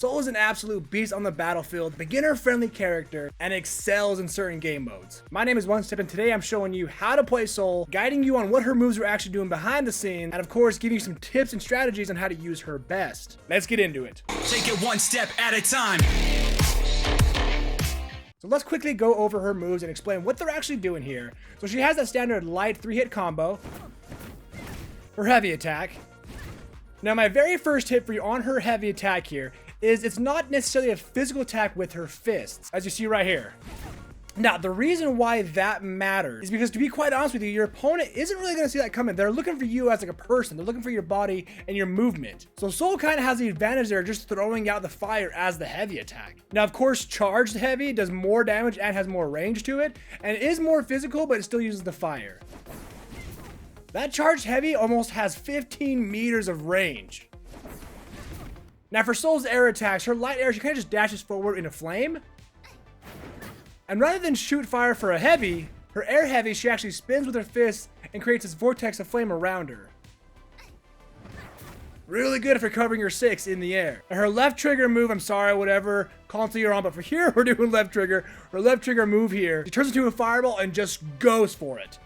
Soul is an absolute beast on the battlefield, beginner-friendly character, and excels in certain game modes. My name is Onestep, and today I'm showing you how to play Soul, guiding you on what her moves are actually doing behind the scenes, and of course, giving you some tips and strategies on how to use her best. Let's get into it. Take it one step at a time. So let's quickly go over her moves and explain what they're actually doing here. So she has that standard light 3-hit combo, her heavy attack. Now my very first tip for you on her heavy attack here is it's not necessarily a physical attack with her fists, as you see right here. Now, the reason why that matters is because, to be quite honest with you, your opponent isn't really going to see that coming. They're looking for you as like a person. They're looking for your body and your movement. So Soul kind of has the advantage there, just throwing out the fire as the heavy attack. Now, of course, charged heavy does more damage and has more range to it, and it is more physical, but it still uses the fire. That charged heavy almost has 15 meters of range. Now for Soul's air attacks, her light air, she kind of just dashes forward in a flame. And rather than shoot fire for a heavy, her air heavy, she actually spins with her fists and creates this vortex of flame around her. Really good for covering her 6 in the air. And her left trigger move, I'm sorry, whatever console you're on, but for here we're doing left trigger. Her left trigger move here, she turns into a fireball and just goes for it.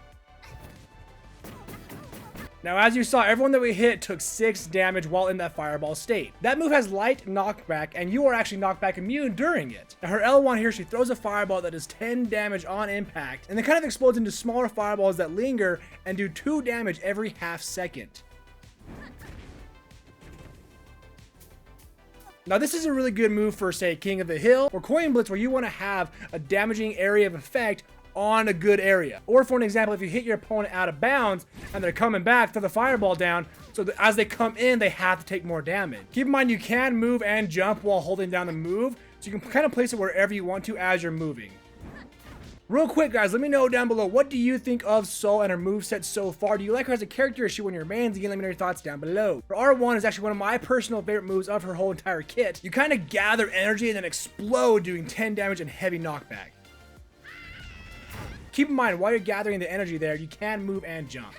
Now, as you saw, everyone that we hit took 6 damage while in that fireball state. That move has light knockback, and you are actually knockback immune during it. Now, her L1 here, she throws a fireball that does 10 damage on impact, and then kind of explodes into smaller fireballs that linger and do 2 damage every half second. Now, this is a really good move for, say, King of the Hill or Coin Blitz, where you want to have a damaging area of effect on a good area. Or for an example, if you hit your opponent out of bounds and they're coming back, throw the fireball down, so that as they come in, they have to take more damage. Keep in mind, you can move and jump while holding down the move, so you can kind of place it wherever you want to as you're moving. Real quick, guys, let me know down below, what do you think of Soul and her moveset so far? Do you like her as a character, or is she one of your mains? Again, let me know your thoughts down below. Her R1 is actually one of my personal favorite moves of her whole entire kit. You kind of gather energy and then explode, doing 10 damage and heavy knockback. Keep in mind, while you're gathering the energy there, you can move and jump.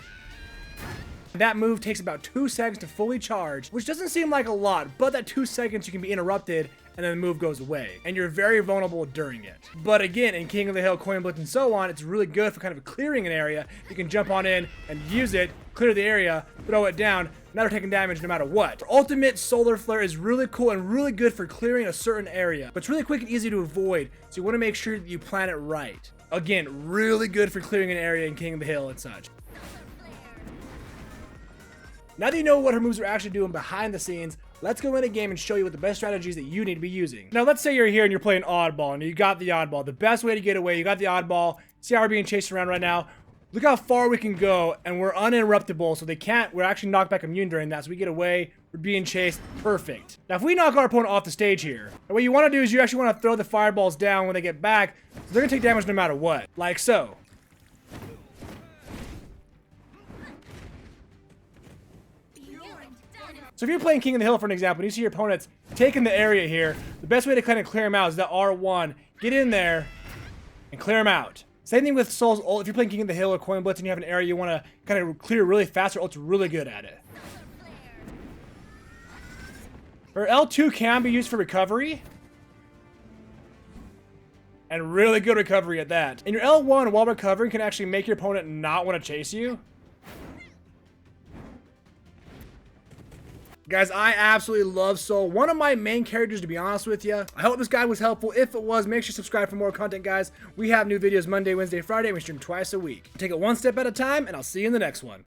That move takes about 2 seconds to fully charge, which doesn't seem like a lot, but that 2 seconds you can be interrupted and then the move goes away, and you're very vulnerable during it. But again, in King of the Hill, Coin Blitz, and so on, it's really good for kind of clearing an area. You can jump on in and use it, clear the area, throw it down, not taking damage no matter what. Her ultimate Solar Flare is really cool and really good for clearing a certain area, but it's really quick and easy to avoid, so you want to make sure that you plan it right. Again, really good for clearing an area in King of the Hill and such. Now that you know what her moves are actually doing behind the scenes, let's go in a game and show you what the best strategies that you need to be using. Now, let's say you're here and you're playing oddball and you got the oddball. The best way to get away, you got the oddball. See how we're being chased around right now? Look how far we can go, and we're uninterruptible, so we're actually knockback immune during that, so we get away, we're being chased, perfect. Now, if we knock our opponent off the stage here, what you want to do is you actually want to throw the fireballs down when they get back, so they're going to take damage no matter what, like so. So if you're playing King of the Hill, for an example, and you see your opponent's taking the area here, the best way to kind of clear him out is that R1, get in there, and clear him out. Same thing with Soul's ult. If you're playing King of the Hill or Coin Blitz and you have an area you want to kind of clear really fast, her ult's really good at it. Her L2 can be used for recovery. And really good recovery at that. And your L1, while recovering, can actually make your opponent not want to chase you. Guys, I absolutely love Soul. One of my main characters, to be honest with you. I hope this guide was helpful. If it was, make sure to subscribe for more content, guys. We have new videos Monday, Wednesday, Friday, and we stream twice a week. Take it one step at a time, and I'll see you in the next one.